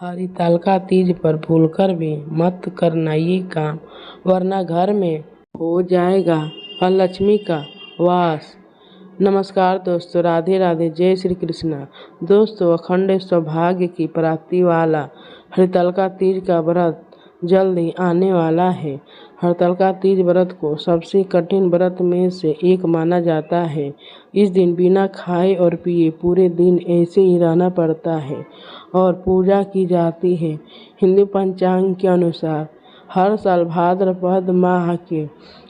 हरितालिका तीज पर भूलकर भी मत करना ये काम, वरना घर में हो जाएगा अलक्ष्मी का वास। नमस्कार दोस्तों, राधे राधे, जय श्री कृष्णा। दोस्तों, अखंड सौभाग्य की प्राप्ति वाला हरितालिका तीज का व्रत जल्द ही आने वाला है। हरितालिका तीज व्रत को सबसे कठिन व्रत में से एक माना जाता है। इस दिन बिना खाए और पिए पूरे दिन ऐसे ही रहना पड़ता है और पूजा की जाती है। हिंदू पंचांग के अनुसार हर साल भाद्रपद माह के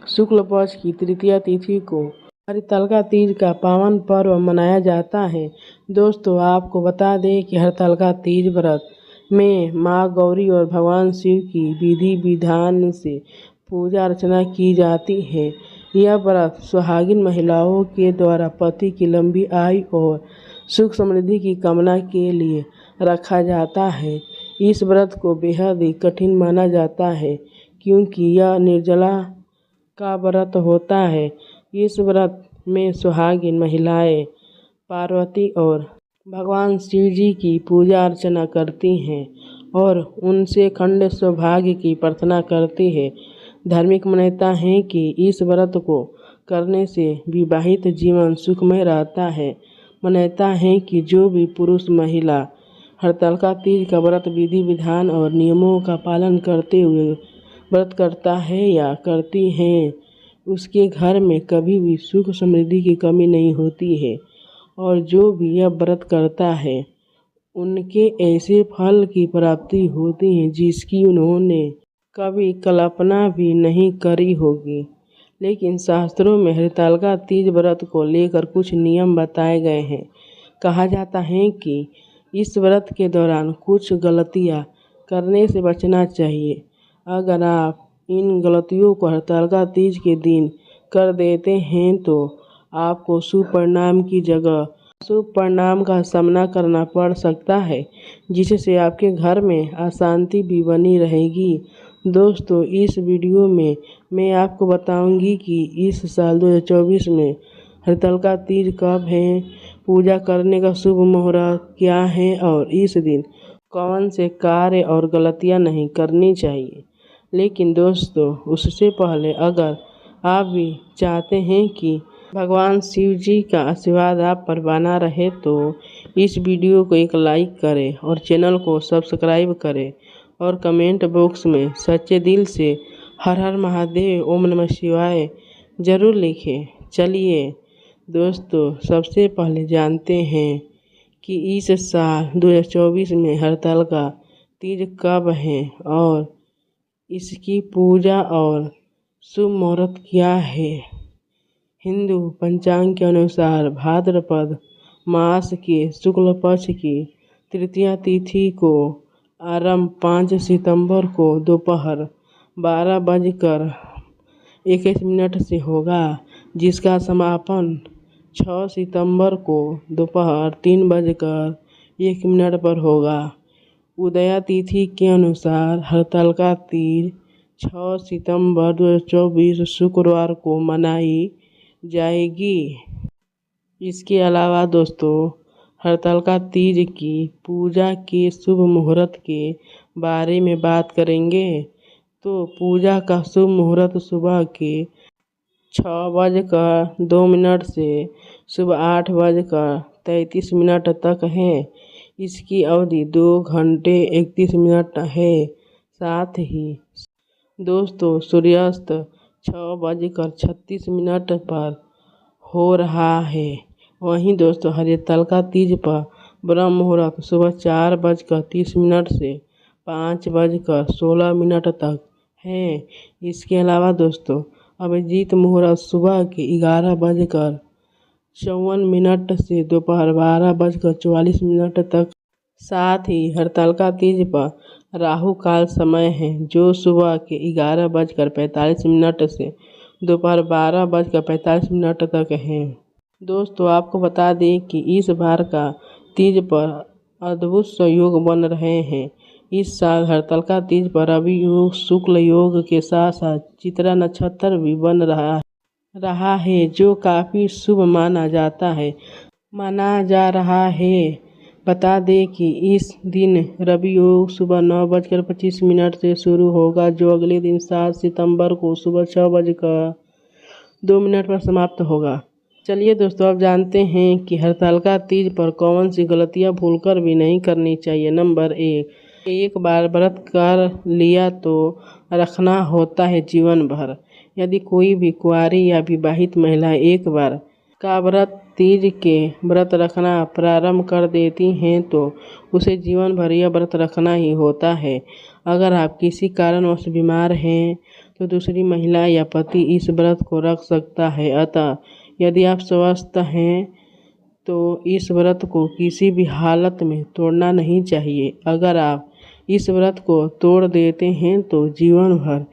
शुक्ल पक्ष की तृतीया तिथि को हरितालिका तीज का पावन पर्व मनाया जाता है। दोस्तों, आपको बता दें कि हरितालिका तीज व्रत में माँ गौरी और भगवान शिव की विधि विधान से पूजा अर्चना की जाती है। यह व्रत सुहागिन महिलाओं के द्वारा पति की लंबी आयु और सुख समृद्धि की कामना के लिए रखा जाता है। इस व्रत को बेहद ही कठिन माना जाता है क्योंकि यह निर्जला का व्रत होता है। इस व्रत में सुहागिन महिलाएं पार्वती और भगवान शिव जी की पूजा अर्चना करती हैं और उनसे अखंड सौभाग्य की प्रार्थना करती है। धार्मिक मान्यता है कि इस व्रत को करने से विवाहित जीवन सुखमय रहता है। मान्यता है कि जो भी पुरुष महिला हरितालिका तीज का व्रत विधि विधान और नियमों का पालन करते हुए व्रत करता है या करती हैं, उसके घर में कभी भी सुख समृद्धि की कमी नहीं होती है और जो भी यह व्रत करता है उनके ऐसे फल की प्राप्ति होती है जिसकी उन्होंने कभी कल्पना भी नहीं करी होगी। लेकिन शास्त्रों में हरितालिका तीज व्रत को लेकर कुछ नियम बताए गए हैं। कहा जाता है कि इस व्रत के दौरान कुछ गलतियां करने से बचना चाहिए। अगर आप इन गलतियों को हरितालिका तीज के दिन कर देते हैं तो आपको शुभ परिणाम की जगह अशुभ परिणाम का सामना करना पड़ सकता है, जिससे आपके घर में अशांति भी बनी रहेगी। दोस्तों, इस वीडियो में मैं आपको बताऊंगी कि इस साल 2024 में हरितालिका तीज कब है, पूजा करने का शुभ मुहूर्त क्या है और इस दिन कौन से कार्य और गलतियां नहीं करनी चाहिए। लेकिन दोस्तों, उससे पहले अगर आप भी चाहते हैं कि भगवान शिव जी का आशीर्वाद आप पर बना रहे तो इस वीडियो को एक लाइक करें और चैनल को सब्सक्राइब करें और कमेंट बॉक्स में सच्चे दिल से हर हर महादेव, ओम नमः शिवाय ज़रूर लिखें। चलिए दोस्तों, सबसे पहले जानते हैं कि इस साल 2024 में हरितालिका तीज कब है और इसकी पूजा और शुभ मुहूर्त क्या है। हिंदू पंचांग के अनुसार भाद्रपद मास के शुक्ल पक्ष की तृतीया तिथि को आरंभ 5 सितंबर को दोपहर 12:21 से होगा, जिसका समापन 6 सितंबर को दोपहर 3:01 पर होगा। उदया तिथि के अनुसार हरितालिका तीज 6 सितंबर 2024 शुक्रवार को मनाई जाएगी। इसके अलावा दोस्तों, हरितालिका तीज की पूजा के शुभ मुहूर्त के बारे में बात करेंगे तो पूजा का शुभ मुहूर्त सुबह के 6:02 से सुबह 8:33 तक है। इसकी अवधि 2 घंटे 31 मिनट है। साथ ही दोस्तों, सूर्यास्त 6:36 पर हो रहा है। वहीं दोस्तों, हरितालिका तीज पर ब्रह्म मुहूर्त सुबह 4:30 से 5:16 तक है। इसके अलावा दोस्तों, अभिजीत मुहूर्त सुबह के 11:54 से दोपहर 12:44 तक। साथ ही हरितालिका तीज पर राहु काल समय है जो सुबह के 11:45 से दोपहर 12:45 तक है। दोस्तों, आपको बता दें कि इस बार का तीज पर अद्भुत संयोग बन रहे हैं। इस साल हरितालिका तीज पर रवि योग, शुक्ल योग के साथ साथ चित्रा नक्षत्र भी बन रहा है जो काफ़ी शुभ माना जा रहा है। बता दें कि इस दिन रवि योग सुबह 9:25 से शुरू होगा, जो अगले दिन 7 सितंबर को सुबह 6:02 पर समाप्त होगा। चलिए दोस्तों, अब जानते हैं कि हरतालिका तीज पर कौन सी गलतियां भूलकर भी नहीं करनी चाहिए। नंबर 1, एक बार व्रत कर लिया तो रखना होता है जीवन भर। यदि कोई भी कुंवारी या विवाहित महिला एक बार का व्रत तीज के व्रत रखना प्रारंभ कर देती हैं तो उसे जीवन भर यह व्रत रखना ही होता है। अगर आप किसी कारणवश बीमार हैं तो दूसरी महिला या पति इस व्रत को रख सकता है। अतः यदि आप स्वस्थ हैं तो इस व्रत को किसी भी हालत में तोड़ना नहीं चाहिए। अगर आप इस व्रत को तोड़ देते हैं तो जीवन भर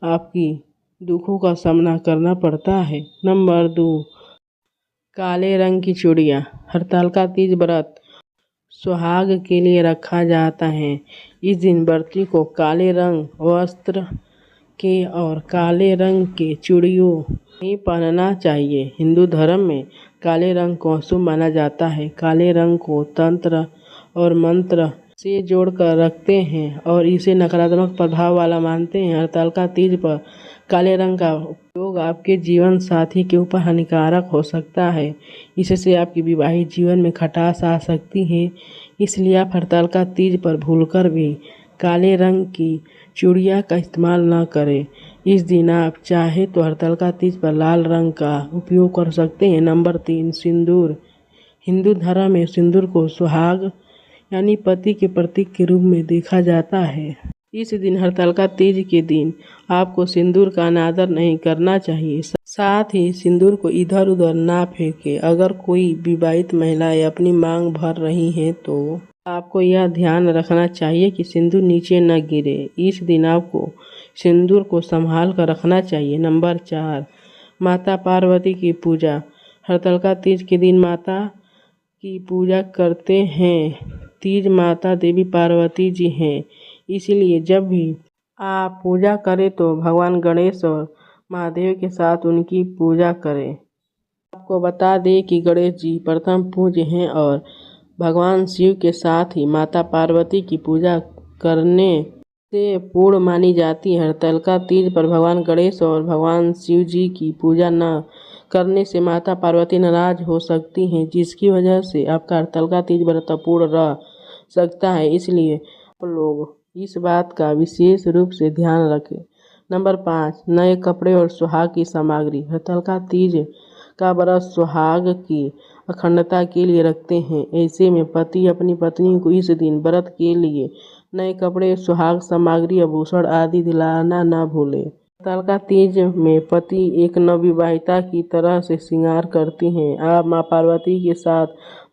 आपकी दुखों का सामना करना पड़ता है। नंबर 2, काले रंग की चूड़ियाँ। हरतालिका तीज व्रत सुहाग के लिए रखा जाता है। इस दिन व्रती को काले रंग वस्त्र के और काले रंग के चूड़ियों नहीं पहनना चाहिए। हिंदू धर्म में काले रंग को अशुभ माना जाता है। काले रंग को तंत्र और मंत्र से जोड़कर रखते हैं और इसे नकारात्मक प्रभाव वाला मानते हैं। हरतालिका तीज पर काले रंग का उपयोग आपके जीवन साथी के ऊपर हानिकारक हो सकता है। इससे आपके विवाहित जीवन में खटास आ सकती है। इसलिए आप हरतालिका तीज पर भूलकर भी काले रंग की चूड़ियाँ का इस्तेमाल न करें। इस दिन आप चाहे तो हरतालिका तीज पर लाल रंग का उपयोग कर सकते हैं। नंबर 3, सिंदूर। हिंदू धर्म में सिंदूर को सुहाग यानी पति के प्रतीक के रूप में देखा जाता है। इस दिन हरतालिका तीज के दिन आपको सिंदूर का अनादर नहीं करना चाहिए। साथ ही सिंदूर को इधर उधर ना फेंके। अगर कोई विवाहित महिलाएं अपनी मांग भर रही हैं तो आपको यह ध्यान रखना चाहिए कि सिंदूर नीचे न गिरे। इस दिन आपको सिंदूर को संभाल कर रखना चाहिए। नंबर 4, माता पार्वती की पूजा। हरतालिका तीज के दिन माता की पूजा करते हैं। तीज माता देवी पार्वती जी हैं, इसलिए जब भी आप पूजा करें तो भगवान गणेश और महादेव के साथ उनकी पूजा करें। आपको बता दें कि गणेश जी प्रथम पूज्य हैं और भगवान शिव के साथ ही माता पार्वती की पूजा करने से पूर्ण मानी जाती है। हरतालिका तीज पर भगवान गणेश और भगवान शिव जी की पूजा न करने से माता पार्वती नाराज हो सकती हैं, जिसकी वजह से आपका हरतालिका तीज व्रत अपूर्ण रह सकता है। इसलिए आप लोग इस बात का विशेष रूप से ध्यान रखें। नंबर 5, नए कपड़े और सुहाग की सामग्री। हरतालिका तीज का व्रत सुहाग की अखंडता के लिए रखते हैं। ऐसे में पति अपनी पत्नी को इस दिन व्रत के लिए नए कपड़े, सुहाग सामग्री, आभूषण आदि दिलाना न भूलें। हरतालिका तीज में पति एक नवविवाहिता की तरह से श्रृंगार करती हैं। आप माँ पार्वती के साथ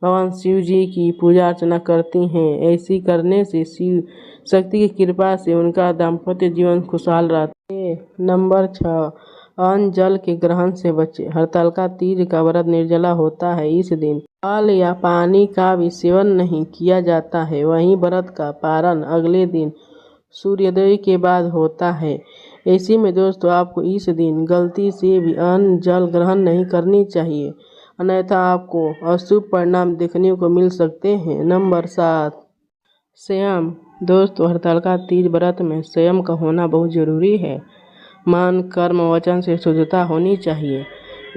भगवान शिव जी की पूजा अर्चना करती हैं। ऐसी करने से शिव शक्ति की कृपा से उनका दाम्पत्य जीवन खुशहाल रहता है। नंबर 6, अन्न जल के ग्रहण से बचें। हरतालिका तीज का व्रत निर्जला होता है। इस दिन फल या पानी का भी सेवन नहीं किया जाता है। वहीं व्रत का पारण अगले दिन सूर्योदय के बाद होता है। ऐसे में दोस्तों आपको इस दिन गलती से भी अन्न जल ग्रहण नहीं करनी चाहिए, अन्यथा आपको अशुभ परिणाम देखने को मिल सकते हैं। नंबर 7, संयम। दोस्तों हरतालिका तीज व्रत में संयम का होना बहुत जरूरी है। मन, कर्म, वचन से शुद्धता होनी चाहिए।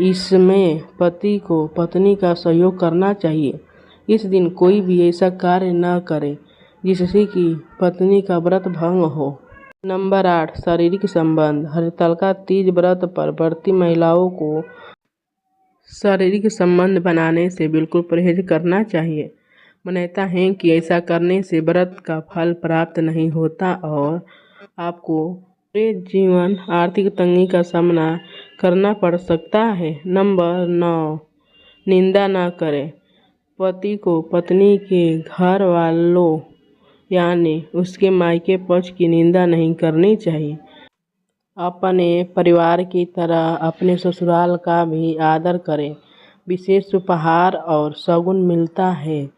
इसमें पति को पत्नी का सहयोग करना चाहिए। इस दिन कोई भी ऐसा कार्य न करे जिससे कि पत्नी का व्रत भंग हो। नंबर 8, शारीरिक संबंध। हरतालिका तीज व्रत पर व्रती महिलाओं को शारीरिक संबंध बनाने से बिल्कुल परहेज करना चाहिए। मान्यता है कि ऐसा करने से व्रत का फल प्राप्त नहीं होता और आपको पूरे जीवन आर्थिक तंगी का सामना करना पड़ सकता है। नंबर 9, निंदा न करें। पति को पत्नी के घर वालों यानी उसके मायके पक्ष की निंदा नहीं करनी चाहिए। अपने परिवार की तरह अपने ससुराल का भी आदर करें। विशेष उपहार और शगुन मिलता है।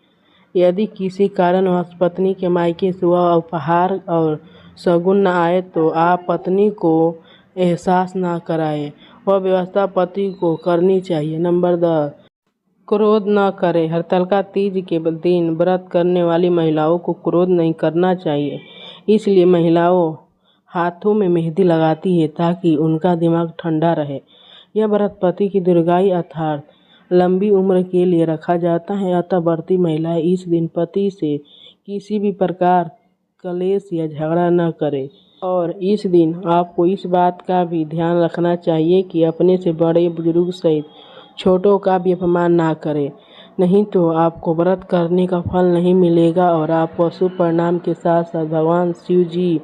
यदि किसी कारणवश पत्नी के मायके से वह उपहार और शगुन न आए तो आप पत्नी को एहसास न कराएं। वह व्यवस्था पति को करनी चाहिए। नंबर 10, क्रोध न करें। हरतालिका तीज के दिन व्रत करने वाली महिलाओं को क्रोध नहीं करना चाहिए। इसलिए महिलाओं हाथों में मेहंदी लगाती है ताकि उनका दिमाग ठंडा रहे। यह व्रत पति की दीर्घायु अर्थात लंबी उम्र के लिए रखा जाता है। अतः व्रती महिलाएं इस दिन पति से किसी भी प्रकार कलेश या झगड़ा न करें। और इस दिन आपको इस बात का भी ध्यान रखना चाहिए कि अपने से बड़े बुजुर्ग सहित छोटों का भी अपमान ना करें, नहीं तो आपको व्रत करने का फल नहीं मिलेगा और आपको अशुभ परिणाम के साथ साथ भगवान शिव जी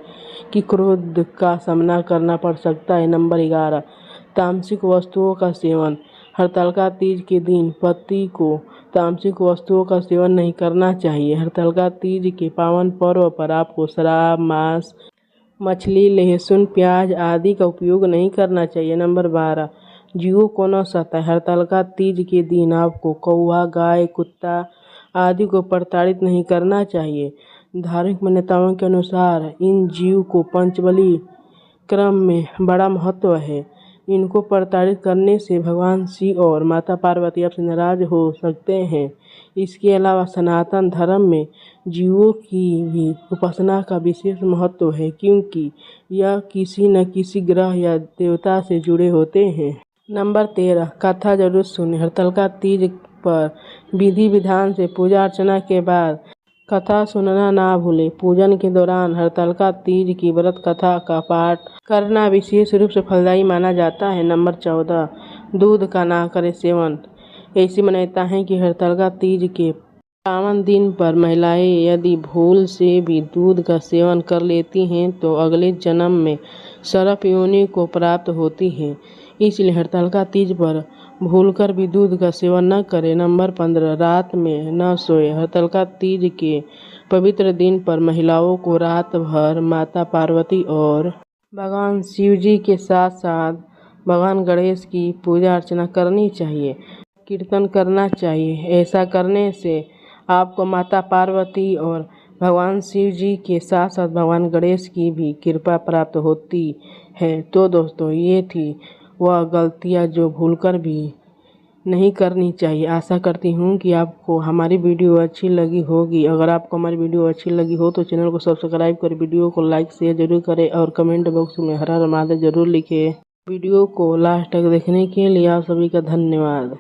की क्रोध का सामना करना पड़ सकता है। नंबर 11, तामसिक वस्तुओं का सेवन। हरतालिका तीज के दिन पति को तामसिक वस्तुओं का सेवन नहीं करना चाहिए। हरतालिका तीज के पावन पर्व पर आपको शराब, मांस, मछली, लहसुन, प्याज आदि का उपयोग नहीं करना चाहिए। नंबर 12, जीवों को न सताएं। हरतालिका तीज के दिन आपको कौवा, गाय, कुत्ता आदि को प्रताड़ित नहीं करना चाहिए। धार्मिक मान्यताओं के अनुसार इन जीव को पंचबली क्रम में बड़ा महत्व है। इनको प्रताड़ित करने से भगवान शिव और माता पार्वती आपसे नाराज हो सकते हैं। इसके अलावा सनातन धर्म में जीवों की भी उपासना का विशेष महत्व है, क्योंकि यह किसी न किसी ग्रह या देवता से जुड़े होते हैं। नंबर 13, कथा जरूर सुनें। हरतालिका तीज पर विधि विधान से पूजा अर्चना के बाद कथा सुनना ना भूलें। पूजन के दौरान हरतालिका तीज की व्रत कथा का पाठ करना विशेष रूप से फलदायी माना जाता है। नंबर 14, दूध का ना करें सेवन। ऐसी मान्यता है कि हरतालिका तीज के पावन दिन पर महिलाएं यदि भूल से भी दूध का सेवन कर लेती हैं तो अगले जन्म में सर्प योनि को प्राप्त होती है। इसलिए हरतालिका तीज पर भूलकर भी दूध का सेवन न करें। नंबर 15, रात में न सोए। हरतालिका तीज के पवित्र दिन पर महिलाओं को रात भर माता पार्वती और भगवान शिव जी के साथ साथ भगवान गणेश की पूजा अर्चना करनी चाहिए, कीर्तन करना चाहिए। ऐसा करने से आपको माता पार्वती और भगवान शिव जी के साथ साथ भगवान गणेश की भी कृपा प्राप्त होती है। तो दोस्तों, ये थी वह गलतियाँ जो भूलकर भी नहीं करनी चाहिए। आशा करती हूँ कि आपको हमारी वीडियो अच्छी लगी होगी। अगर आपको हमारी वीडियो अच्छी लगी हो तो चैनल को सब्सक्राइब कर वीडियो को लाइक शेयर जरूर करें और कमेंट बॉक्स में हर हर महादेव जरूर लिखें। वीडियो को लास्ट तक देखने के लिए आप सभी का धन्यवाद।